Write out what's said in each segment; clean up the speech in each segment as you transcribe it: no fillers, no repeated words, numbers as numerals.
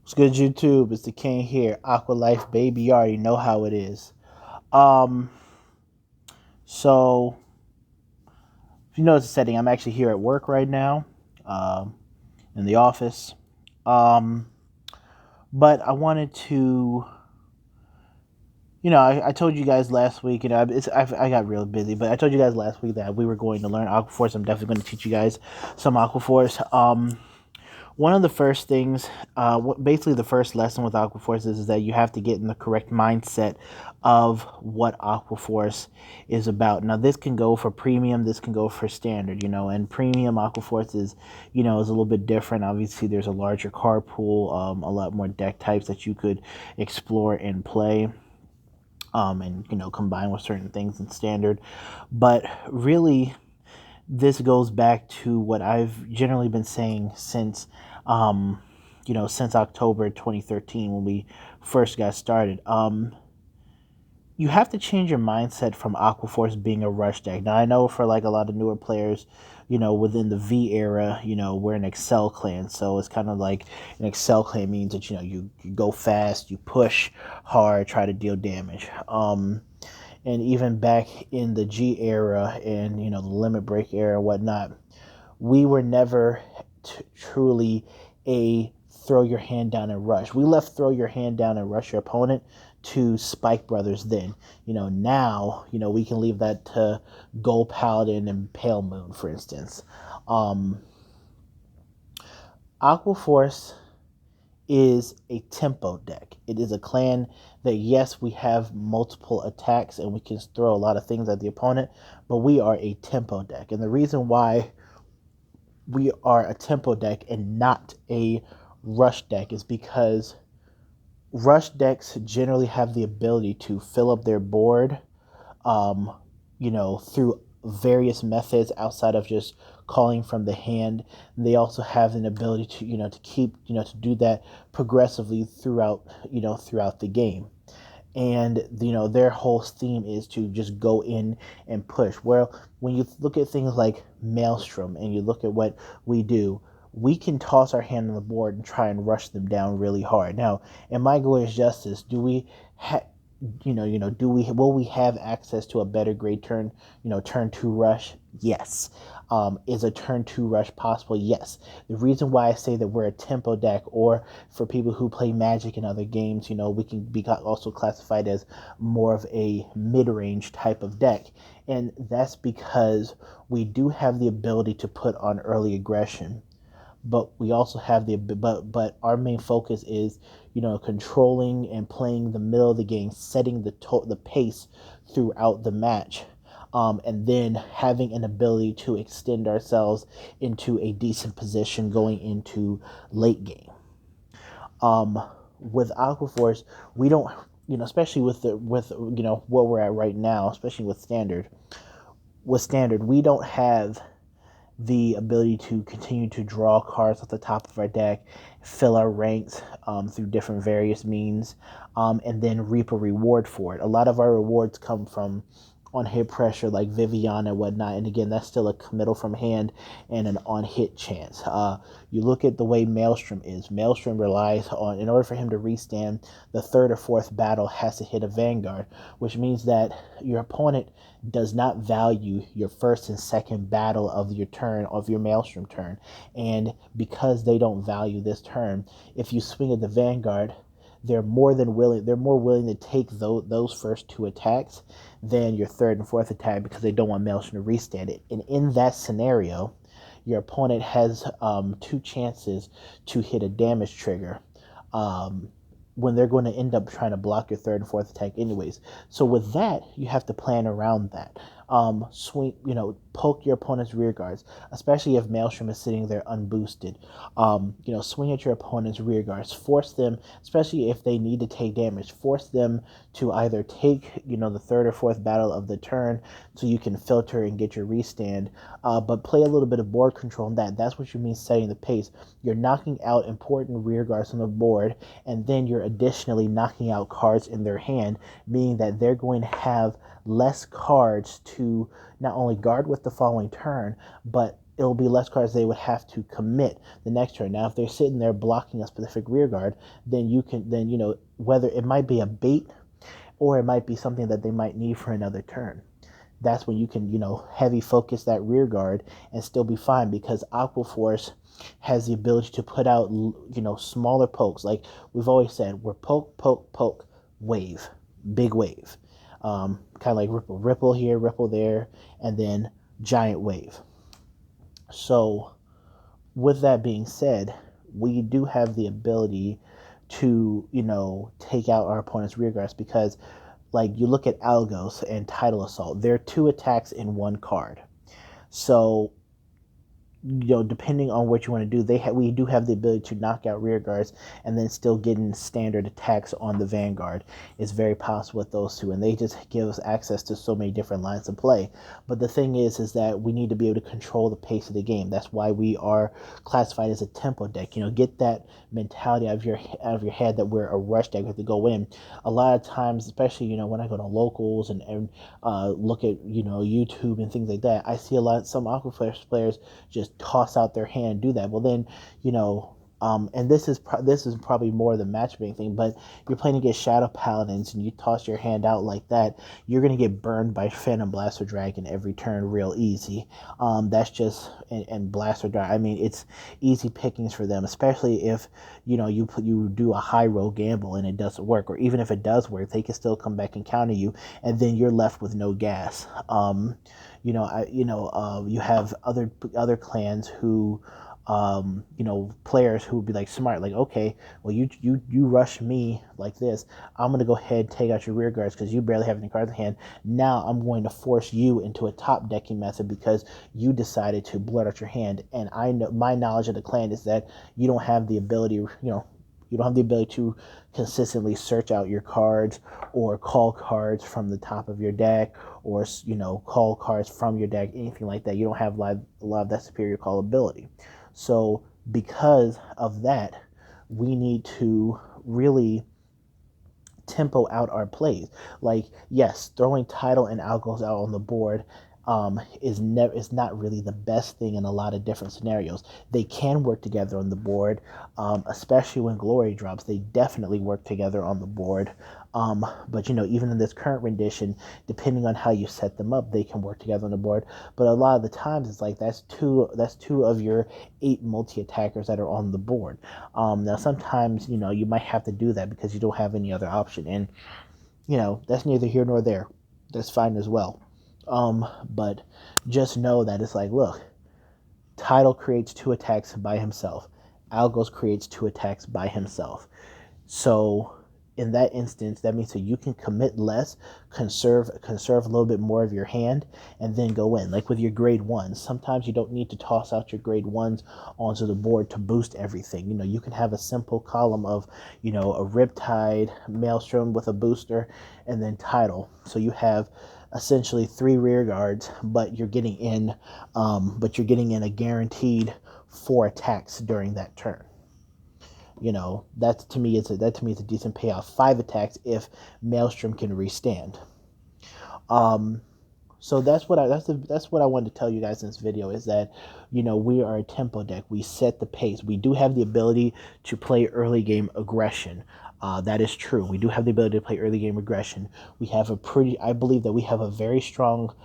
What's good, YouTube? It's the King here. Aqua Life, baby. You already know how it is. Um, so if you notice the setting, I'm actually here at work right now, um, in the office. Um, but I wanted to, I told you guys last week, I got real busy, but I told you guys last week that we were going to learn Aqua Force. I'm definitely going to teach you guys some Aqua Force. One of the first things, basically the first lesson with Aqua Force is that you have to get in the correct mindset of what Aqua Force is about. Now, this can go for premium, this can go for standard, and premium Aqua Force is a little bit different. Obviously, there's a larger card pool, a lot more deck types that you could explore and play. And combine with certain things in standard, but really this goes back to what I've generally been saying um, since October 2013 when we first got started. You have to change your mindset from Aquaforce being a rush deck. Now I know for like a lot of newer players, within the V era, we're an Excel clan, so it's kind of like an Excel clan means that you go fast, you push hard, try to deal damage. And even back in the G era and the limit break era and whatnot, we were never truly a throw your hand down and rush. We left throw your hand down and rush your opponent to Spike Brothers then. Now, we can leave that to Gold Paladin and Pale Moon, for instance. Um, Aqua Force is a tempo deck. It is a clan that, yes, we have multiple attacks and we can throw a lot of things at the opponent, but we are a tempo deck. And the reason why we are a tempo deck and not a rush deck is because rush decks generally have the ability to fill up their board, um, through various methods outside of just calling from the hand. They also have an ability to, to keep, to do that progressively throughout the game. And their whole theme is to just go in and push. Well, when you look at things like Maelstrom and you look at what we do, we can toss our hand on the board and try and rush them down really hard. Now, in My Glorious Justice, do we have do we will we have access to a better grade turn 2 rush? Yes. Is a turn 2 rush possible? Yes. The reason why I say that we're a tempo deck, or for people who play Magic and other games, we can be also classified as more of a mid-range type of deck, and that's because we do have the ability to put on early aggression, but we also have but our main focus is controlling and playing the middle of the game, setting the pace throughout the match, and then having an ability to extend ourselves into a decent position going into late game. um with Aquaforce, we don't, especially with what we're at right now, especially with standard, we don't have the ability to continue to draw cards off the top of our deck, fill our ranks through different various means, and then reap a reward for it. A lot of our rewards come from on hit pressure like Viviana and whatnot, and again, that's still a committal from hand and an on hit chance. You look at the way Maelstrom is. Maelstrom relies on, in order for him to restand, the third or fourth battle has to hit a Vanguard, which means that your opponent does not value your first and second battle of your turn, of your Maelstrom turn. And because they don't value this turn, if you swing at the Vanguard, they're more willing to take those first two attacks than your third and fourth attack, because they don't want Maelstrom to restand it. And in that scenario, your opponent has two chances to hit a damage trigger, um, when they're going to end up trying to block your third and fourth attack anyways. So with that, you have to plan around that. Swing, poke your opponent's rear guards, especially if Maelstrom is sitting there unboosted. Swing at your opponent's rear guards. Force them, especially if they need to take damage, force them to either take, the third or fourth battle of the turn so you can filter and get your restand, but play a little bit of board control on that. That's what you mean setting the pace. You're knocking out important rear guards on the board, and then you're additionally knocking out cards in their hand, meaning that they're going to have less cards to not only guard with the following turn, but it'll be less cards they would have to commit the next turn. Now, if they're sitting there blocking a specific rear guard, then whether it might be a bait or it might be something that they might need for another turn. That's when you can, heavy focus that rear guard and still be fine, because Aqua Force has the ability to put out, smaller pokes. Like we've always said, we're poke, poke, poke, wave, big wave. Kind of like ripple here, ripple there, and then giant wave. So with that being said, we do have the ability to, take out our opponent's rear guards, because like you look at Algos and Tidal Assault, they're 2 attacks in 1 card. So, depending on what you want to do, we do have the ability to knock out rear guards and then still getting standard attacks on the Vanguard. It's very possible with those 2, and they just give us access to so many different lines of play. But the thing is that we need to be able to control the pace of the game. That's why we are classified as a tempo deck. Get that mentality out of your head that we're a rush deck. We have to go in. A lot of times, especially when I go to locals and look at YouTube and things like that, I see some Aqua Force players just toss out their hand and do that. Well, then and this is probably more the matchmaking thing, but you're playing against Shadow Paladins and you toss your hand out like that, you're going to get burned by Phantom Blaster Dragon every turn real easy. That's just, and Blaster Dragon, I mean, it's easy pickings for them, especially if, you do a high roll gamble and it doesn't work, or even if it does work, they can still come back and counter you, and then you're left with no gas. You have other clans who, players who would be like smart, like, okay, well, you rush me like this, I'm going to go ahead and take out your rear guards because you barely have any cards in hand. Now I'm going to force you into a top decking method because you decided to blurt out your hand. And I know my knowledge of the clan is that you don't have the ability, to consistently search out your cards or call cards from the top of your deck, or, call cards from your deck, anything like that. You don't have a lot of that superior call ability. So because of that, we need to really tempo out our plays. Like, yes, throwing Tidal and Algos out on the board is not really the best thing in a lot of different scenarios. They can work together on the board, especially when Glory drops. They definitely work together on the board. But even in this current rendition, depending on how you set them up, they can work together on the board. But a lot of the times, it's like that's two of your 8 multi-attackers that are on the board. Now sometimes you might have to do that because you don't have any other option, and that's neither here nor there. That's fine as well. But just know that it's like, look, Tidal creates 2 attacks by himself. Algos creates 2 attacks by himself. So in that instance, that means that you can commit less, conserve a little bit more of your hand, and then go in. Like with your grade 1s, sometimes you don't need to toss out your grade 1s onto the board to boost everything. You can have a simple column of, a Riptide, Maelstrom with a booster, and then Tidal. So you have essentially 3 rear guards, but you're getting in a guaranteed 4 attacks during that turn. That to me is a decent payoff. 5 attacks if Maelstrom can restand. So that's what I wanted to tell you guys in this video, is that we are a tempo deck. We set the pace. We do have the ability to play early game aggression. That is true. We do have the ability to play early game aggression. I believe that we have a very strong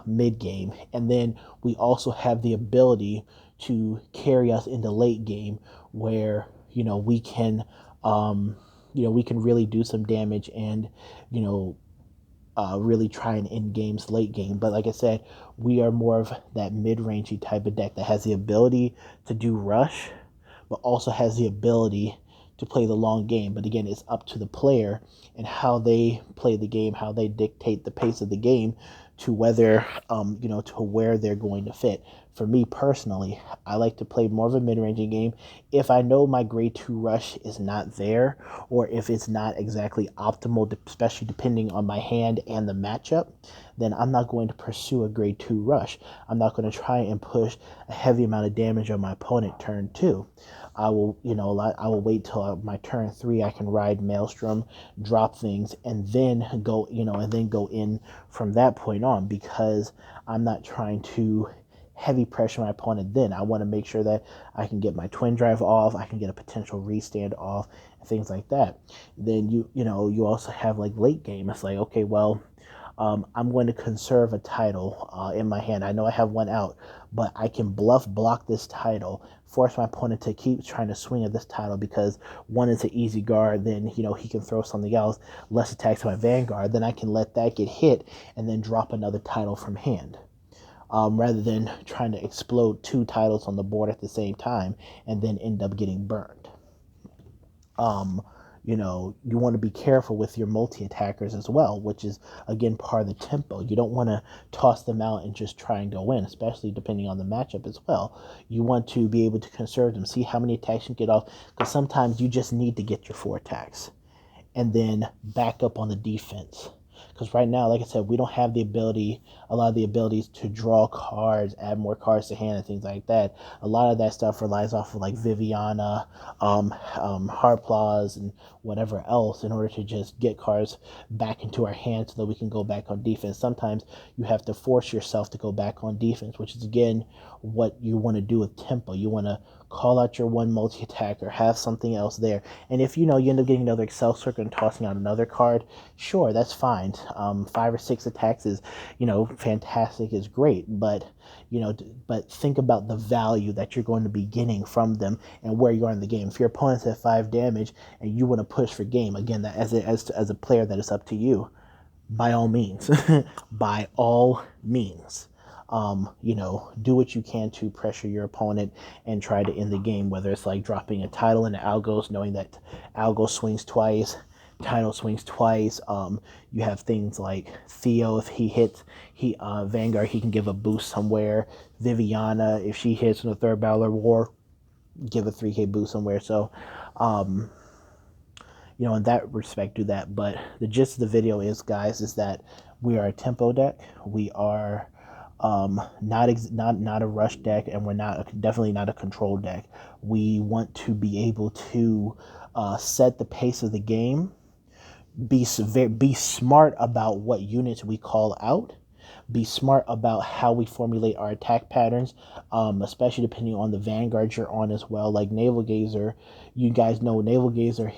mid game, and then we also have the ability to carry us into late game, where we can really do some damage and really try and end games late game. But like I said, we are more of that mid-rangey type of deck that has the ability to do rush, but also has the ability to play the long game. But again, it's up to the player and how they play the game, how they dictate the pace of the game to whether, to where they're going to fit. For me personally, I like to play more of a mid-ranging game. If I know my grade 2 rush is not there, or if it's not exactly optimal, especially depending on my hand and the matchup, then I'm not going to pursue a grade 2 rush. I'm not going to try and push a heavy amount of damage on my opponent turn 2. I will wait till my turn 3. I can ride Maelstrom, drop things, and then go in from that point on, because I'm not trying to heavy pressure my opponent. Then I want to make sure that I can get my twin drive off, I can get a potential restand off, and things like that. Then you also have like late game. It's like, okay, well, I'm going to conserve a title in my hand. I know I have one out, but I can bluff block this title, force my opponent to keep trying to swing at this title because one is an easy guard. Then he can throw something else, less attacks to my Vanguard. Then I can let that get hit and then drop another title from hand. Rather than trying to explode 2 titles on the board at the same time and then end up getting burned. You want to be careful with your multi-attackers as well, which is, again, part of the tempo. You don't want to toss them out and just try and go in, especially depending on the matchup as well. You want to be able to conserve them, see how many attacks you get off, because sometimes you just need to get your 4 attacks and then back up on the defense. Because right now, like I said, we don't have a lot of the abilities to draw cards, add more cards to hand, and things like that. A lot of that stuff relies off of like Viviana, Harplaws, and whatever else in order to just get cards back into our hands so that we can go back on defense. Sometimes you have to force yourself to go back on defense, which is, again, what you want to do with tempo. You want to call out your one multi-attacker, have something else there. And if you end up getting another Excel circuit and tossing out another card, sure, that's fine. 5 or 6 attacks is, fantastic, is great. But think about the value that you're going to be getting from them and where you are in the game. If your opponent's at 5 damage and you want to push for game, again, that as a player, that is up to you. By all means, by all means. Do what you can to pressure your opponent and try to end the game, whether it's like dropping a title into Algos, knowing that Algos swings twice, title swings twice. You have things like Theo, if he hits Vanguard, he can give a boost somewhere. Viviana, if she hits in the third Battle of War, give a 3k boost somewhere. So in that respect, do that. But the gist of the video is, guys, is that we are a tempo deck. We are not a rush deck, and we're definitely not a control deck. We want to be able to set the pace of the game, be smart about what units we call out, be smart about how we formulate our attack patterns, especially depending on the Vanguard you're on as well. Like Naval Gazer, you guys know Naval Gazer,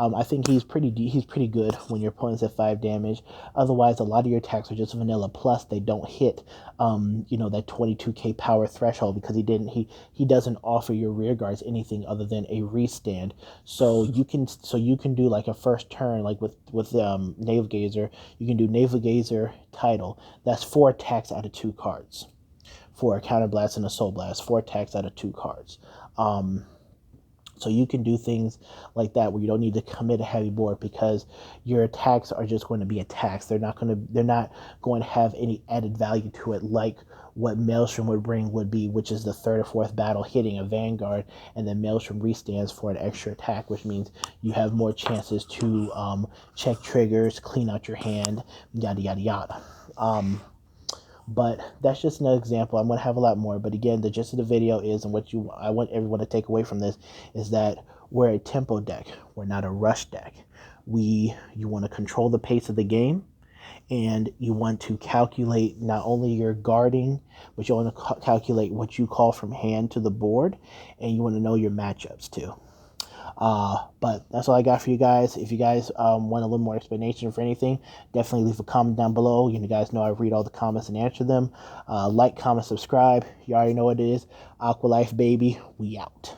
I think he's pretty good when your opponent's at 5 damage. Otherwise, a lot of your attacks are just vanilla. Plus, they don't hit, that 22k power threshold because he doesn't offer your rear guards anything other than a restand. So you can do like a first turn, like with Naval Gazer. You can do Naval Gazer title. That's 4 attacks out of 2 cards. For a counter blast and a soul blast, 4 attacks out of 2 cards. So you can do things like that where you don't need to commit a heavy board because your attacks are just going to be attacks. They're not going to have any added value to it like what Maelstrom would be, which is the 3rd or 4th battle hitting a Vanguard, and then Maelstrom restands for an extra attack, which means you have more chances to check triggers, clean out your hand, yada yada yada. But that's just an example. I'm going to have a lot more. But again, the gist of the video is, and I want everyone to take away from this, is that we're a tempo deck. We're not a rush deck. You want to control the pace of the game, and you want to calculate not only your guarding, but you want to calculate what you call from hand to the board, and you want to know your matchups too. But that's all I got for you guys. If you guys want a little more explanation for anything, definitely leave a comment down below. You guys know I read all the comments and answer them. Like, comment, subscribe. You already know what it is. Aqua Life, baby. We out.